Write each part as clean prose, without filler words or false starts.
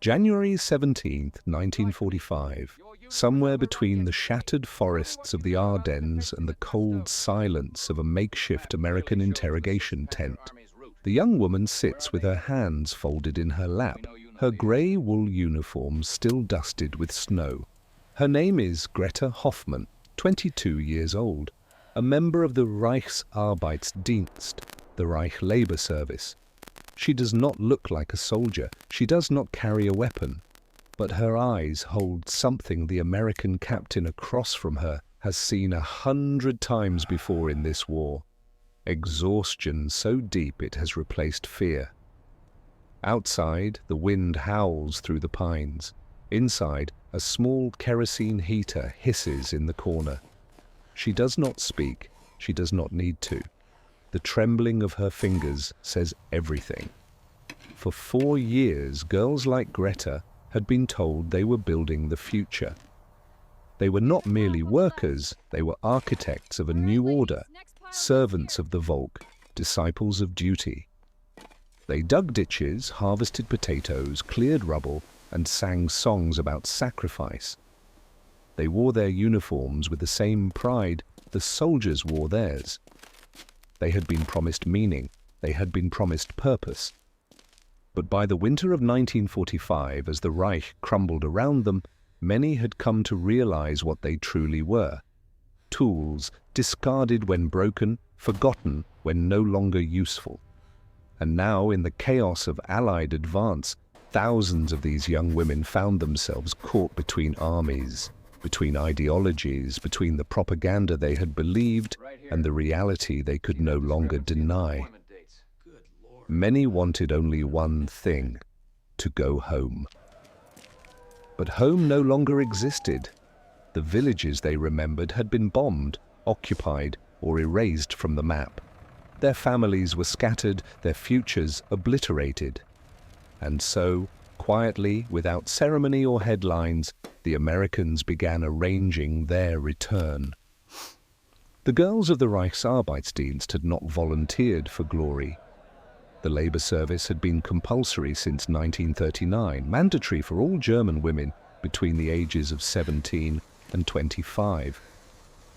January 17, 1945, somewhere between the shattered forests of the Ardennes and the cold silence of a makeshift American interrogation tent, the young woman sits with her hands folded in her lap, her grey wool uniform still dusted with snow. Her name is Greta Hoffmann, 22 years old, a member of the Reichsarbeitsdienst, the Reich Labor Service. She does not look like a soldier, she does not carry a weapon, but her eyes hold something the American captain across from her has seen 100 times before in this war. Exhaustion so deep it has replaced fear. Outside, the wind howls through the pines. Inside, a small kerosene heater hisses in the corner. She does not speak, she does not need to. The trembling of her fingers says everything. For 4 years, girls like Greta had been told they were building the future. They were not merely workers, they were architects of a new order, servants of the Volk, disciples of duty. They dug ditches, harvested potatoes, cleared rubble, and sang songs about sacrifice. They wore their uniforms with the same pride the soldiers wore theirs. They had been promised meaning, they had been promised purpose. But by the winter of 1945, as the Reich crumbled around them, many had come to realize what they truly were. Tools, discarded when broken, forgotten when no longer useful. And now, in the chaos of Allied advance, thousands of these young women found themselves caught between armies, between ideologies, between the propaganda they had believed and the reality they could no longer deny. Many wanted only one thing: to go home. But home no longer existed. The villages they remembered had been bombed, occupied, or erased from the map. Their families were scattered, their futures obliterated. And so, quietly, without ceremony or headlines, the Americans began arranging their return. The girls of the Reichsarbeitsdienst had not volunteered for glory. The labor service had been compulsory since 1939, mandatory for all German women between the ages of 17 and 25.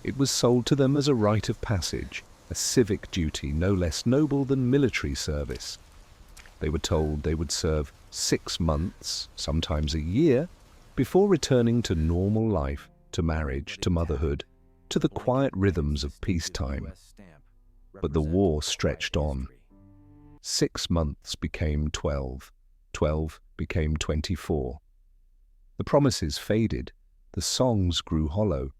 It was sold to them as a rite of passage, a civic duty no less noble than military service. They were told they would serve 6 months, sometimes a year, before returning to normal life, to marriage, to motherhood, to the quiet rhythms of peacetime. But the war stretched on. 6 months became 12. 12 became 24. The promises faded. The songs grew hollow.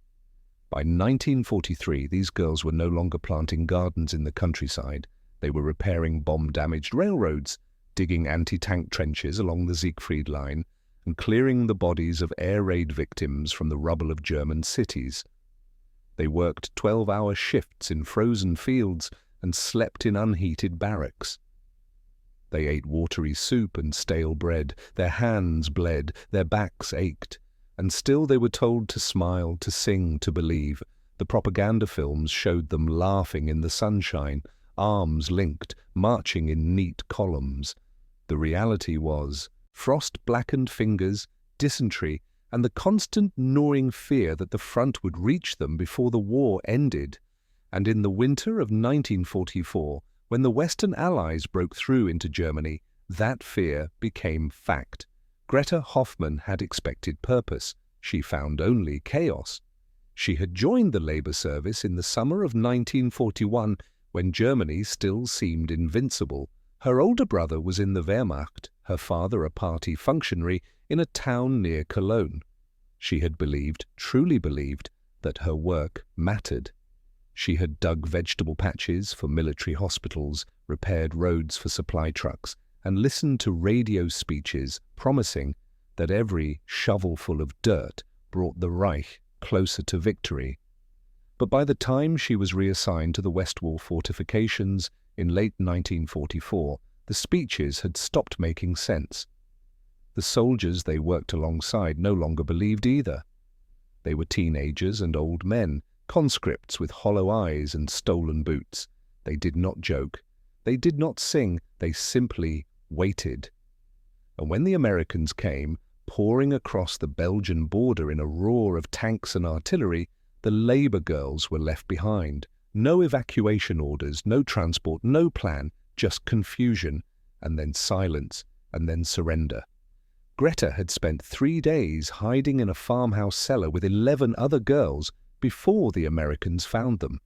By 1943, these girls were no longer planting gardens in the countryside. They were repairing bomb-damaged railroads, digging anti-tank trenches along the Siegfried Line, and clearing the bodies of air raid victims from the rubble of German cities. They worked 12-hour shifts in frozen fields and slept in unheated barracks. They ate watery soup and stale bread, their hands bled, their backs ached, and still they were told to smile, to sing, to believe. The propaganda films showed them laughing in the sunshine, arms linked, marching in neat columns. The reality was frost-blackened fingers, dysentery, and the constant gnawing fear that the front would reach them before the war ended. And in the winter of 1944, when the Western Allies broke through into Germany, that fear became fact. Greta Hoffmann had expected purpose. She found only chaos. She had joined the labor service in the summer of 1941, when Germany still seemed invincible. Her older brother was in the Wehrmacht, her father a party functionary in a town near Cologne. She had believed, truly believed, that her work mattered. She had dug vegetable patches for military hospitals, repaired roads for supply trucks, and listened to radio speeches promising that every shovelful of dirt brought the Reich closer to victory. But by the time she was reassigned to the West Wall fortifications in late 1944, the speeches had stopped making sense. The soldiers they worked alongside no longer believed either. They were teenagers and old men, conscripts with hollow eyes and stolen boots. They did not joke. They did not sing. They simply waited. And when the Americans came, pouring across the Belgian border in a roar of tanks and artillery, the Labour girls were left behind. No evacuation orders, no transport, no plan, just confusion, and then silence, and then surrender. Greta had spent 3 days hiding in a farmhouse cellar with 11 other girls before the Americans found them.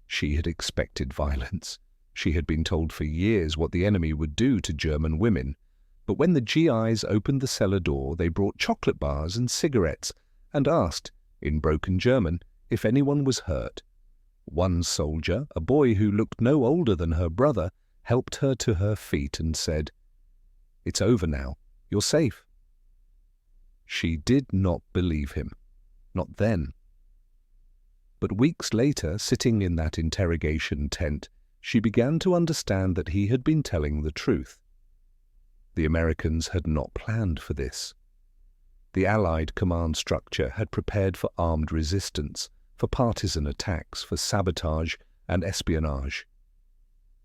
She had expected violence. She had been told for years what the enemy would do to German women. But when the GIs opened the cellar door, they brought chocolate bars and cigarettes and asked, in broken German, if anyone was hurt. One soldier, a boy who looked no older than her brother, helped her to her feet and said, "It's over now. You're safe." She did not believe him. Not then. But weeks later, sitting in that interrogation tent, she began to understand that he had been telling the truth. The Americans had not planned for this. The Allied command structure had prepared for armed resistance, for partisan attacks, for sabotage and espionage.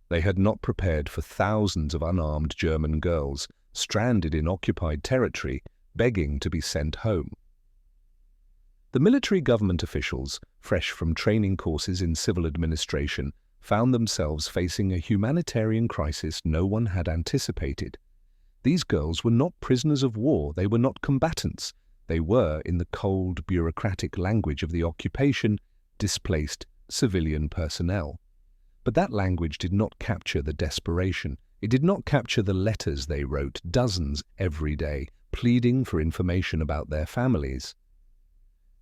They had not prepared for thousands of unarmed German girls stranded in occupied territory, begging to be sent home. The military government officials, fresh from training courses in civil administration, found themselves facing a humanitarian crisis no one had anticipated. These girls were not prisoners of war, they were not combatants. They were, in the cold, bureaucratic language of the occupation, displaced civilian personnel. But that language did not capture the desperation. It did not capture the letters they wrote, dozens every day, pleading for information about their families.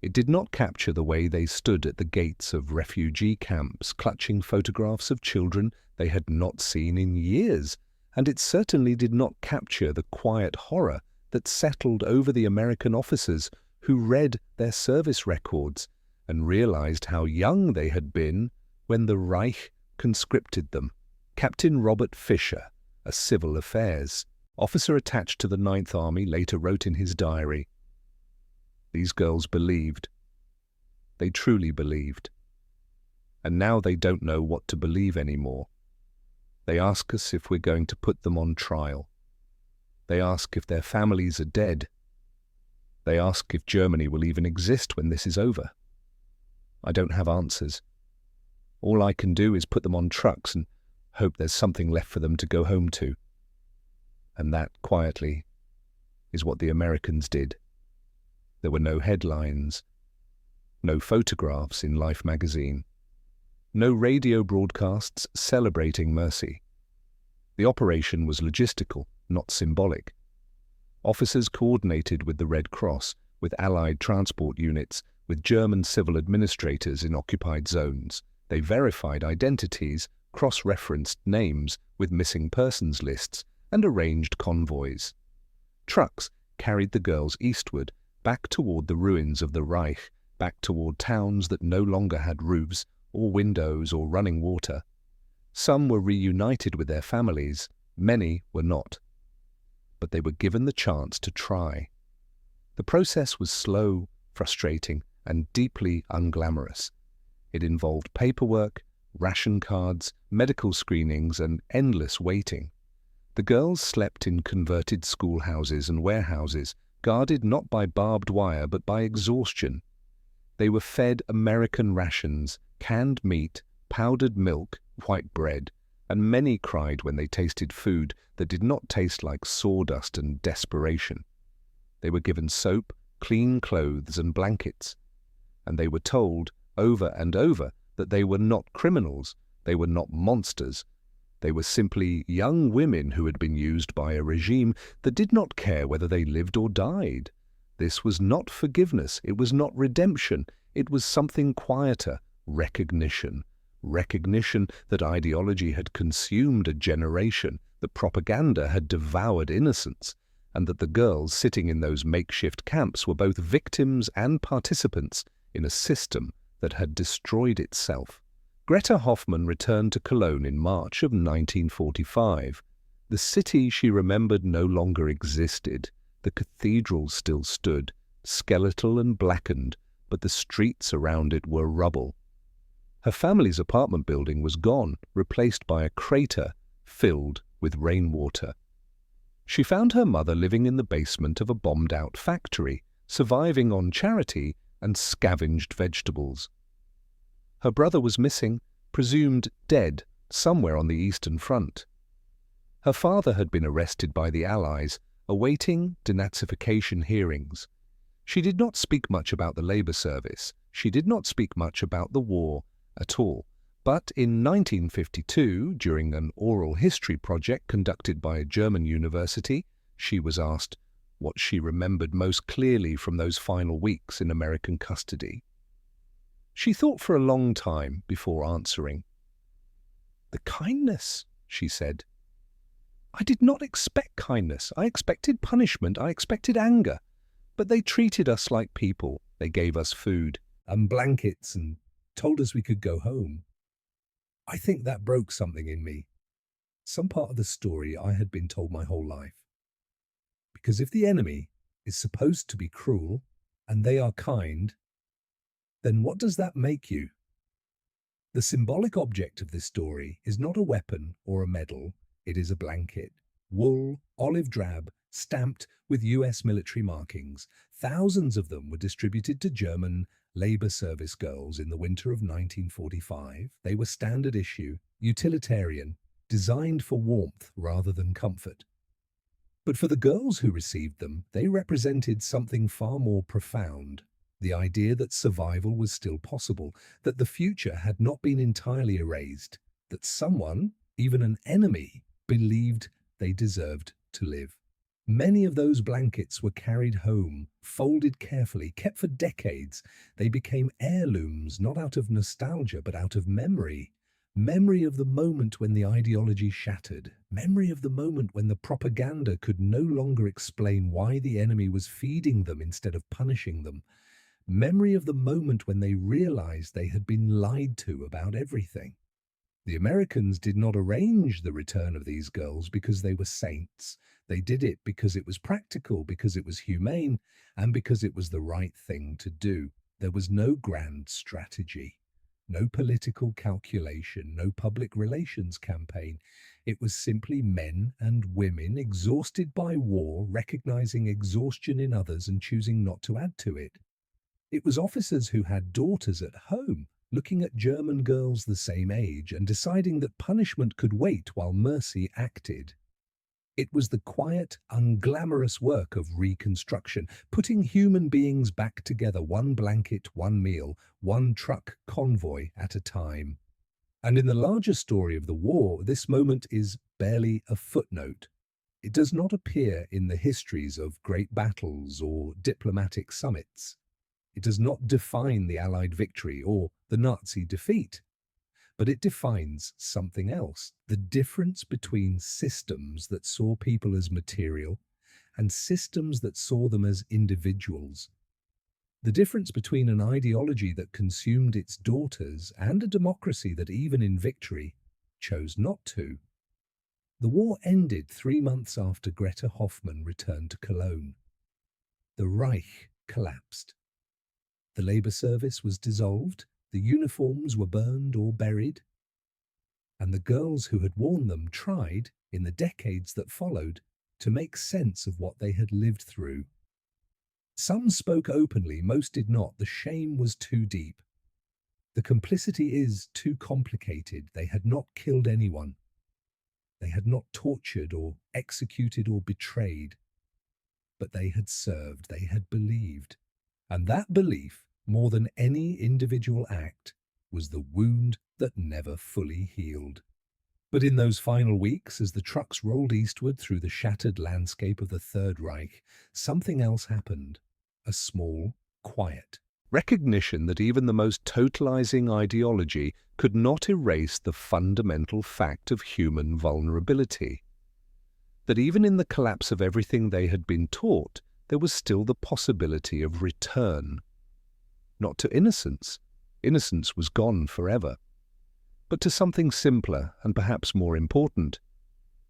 It did not capture the way they stood at the gates of refugee camps, clutching photographs of children they had not seen in years. And it certainly did not capture the quiet horror that settled over the American officers who read their service records and realized how young they had been when the Reich conscripted them. Captain Robert Fisher, a civil affairs officer attached to the Ninth Army, later wrote in his diary, "These girls believed. They truly believed. And now they don't know what to believe anymore. They ask us if we're going to put them on trial. They ask if their families are dead. They ask if Germany will even exist when this is over. I don't have answers. All I can do is put them on trucks and hope there's something left for them to go home to." And that, quietly, is what the Americans did. There were no headlines, no photographs in Life magazine, no radio broadcasts celebrating mercy. The operation was logistical, not symbolic. Officers coordinated with the Red Cross, with Allied transport units, with German civil administrators in occupied zones. They verified identities, cross-referenced names with missing persons lists, and arranged convoys. Trucks carried the girls eastward, back toward the ruins of the Reich, back toward towns that no longer had roofs, or windows, or running water. Some were reunited with their families, many were not. But they were given the chance to try. The process was slow, frustrating, and deeply unglamorous. It involved paperwork, ration cards, medical screenings, and endless waiting. The girls slept in converted schoolhouses and warehouses, guarded not by barbed wire but by exhaustion. They were fed American rations, canned meat, powdered milk, white bread, and many cried when they tasted food that did not taste like sawdust and desperation. They were given soap, clean clothes, and blankets. And they were told, over and over, that they were not criminals, they were not monsters. They were simply young women who had been used by a regime that did not care whether they lived or died. This was not forgiveness, it was not redemption, it was something quieter, recognition. Recognition that ideology had consumed a generation, that propaganda had devoured innocence, and that the girls sitting in those makeshift camps were both victims and participants in a system that had destroyed itself. Greta Hoffmann returned to Cologne in March of 1945. The city she remembered no longer existed. The cathedral still stood, skeletal and blackened, but the streets around it were rubble. Her family's apartment building was gone, replaced by a crater filled with rainwater. She found her mother living in the basement of a bombed-out factory, surviving on charity and scavenged vegetables. Her brother was missing, presumed dead, somewhere on the Eastern Front. Her father had been arrested by the Allies, awaiting denazification hearings. She did not speak much about the Labour Service. She did not speak much about the war at all. But in 1952, during an oral history project conducted by a German university, she was asked what she remembered most clearly from those final weeks in American custody. She thought for a long time before answering. "The kindness," she said. "I did not expect kindness. I expected punishment. I expected anger. But they treated us like people. They gave us food and blankets and told us we could go home. I think that broke something in me. Some part of the story I had been told my whole life. Because if the enemy is supposed to be cruel and they are kind, then what does that make you?" The symbolic object of this story is not a weapon or a medal, it is a blanket. Wool, olive drab, stamped with US military markings. Thousands of them were distributed to German Labour Service girls in the winter of 1945. They were standard issue, utilitarian, designed for warmth rather than comfort. But for the girls who received them, they represented something far more profound. The idea that survival was still possible, that the future had not been entirely erased, that someone, even an enemy, believed they deserved to live. Many of those blankets were carried home, folded carefully, kept for decades. They became heirlooms, not out of nostalgia, but out of memory. Memory of the moment when the ideology shattered. Memory of the moment when the propaganda could no longer explain why the enemy was feeding them instead of punishing them. Memory of the moment when they realized they had been lied to about everything. The Americans did not arrange the return of these girls because they were saints. They did it because it was practical, because it was humane, and because it was the right thing to do. There was no grand strategy, no political calculation, no public relations campaign. It was simply men and women exhausted by war, recognizing exhaustion in others and choosing not to add to it. It was officers who had daughters at home, looking at German girls the same age and deciding that punishment could wait while mercy acted. It was the quiet, unglamorous work of reconstruction, putting human beings back together, one blanket, one meal, one truck convoy at a time. And in the larger story of the war, this moment is barely a footnote. It does not appear in the histories of great battles or diplomatic summits. It does not define the Allied victory or the Nazi defeat, but it defines something else, the difference between systems that saw people as material and systems that saw them as individuals. The difference between an ideology that consumed its daughters and a democracy that, even in victory, chose not to. The war ended 3 months after Greta Hoffmann returned to Cologne. The Reich collapsed. The Labour Service was dissolved, the uniforms were burned or buried, and the girls who had worn them tried, in the decades that followed, to make sense of what they had lived through. Some spoke openly, most did not. The shame was too deep. The complicity is too complicated. They had not killed anyone. They had not tortured or executed or betrayed. But they had served, they had believed. And that belief, more than any individual act, was the wound that never fully healed. But in those final weeks, as the trucks rolled eastward through the shattered landscape of the Third Reich, something else happened. A small, quiet recognition that even the most totalizing ideology could not erase the fundamental fact of human vulnerability. That even in the collapse of everything they had been taught, there was still the possibility of return. Not to innocence. Innocence was gone forever. But to something simpler and perhaps more important,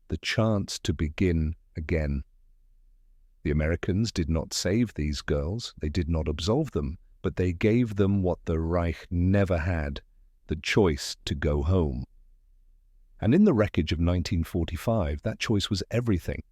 the chance to begin again. The Americans did not save these girls, they did not absolve them, but they gave them what the Reich never had, the choice to go home. And in the wreckage of 1945, that choice was everything.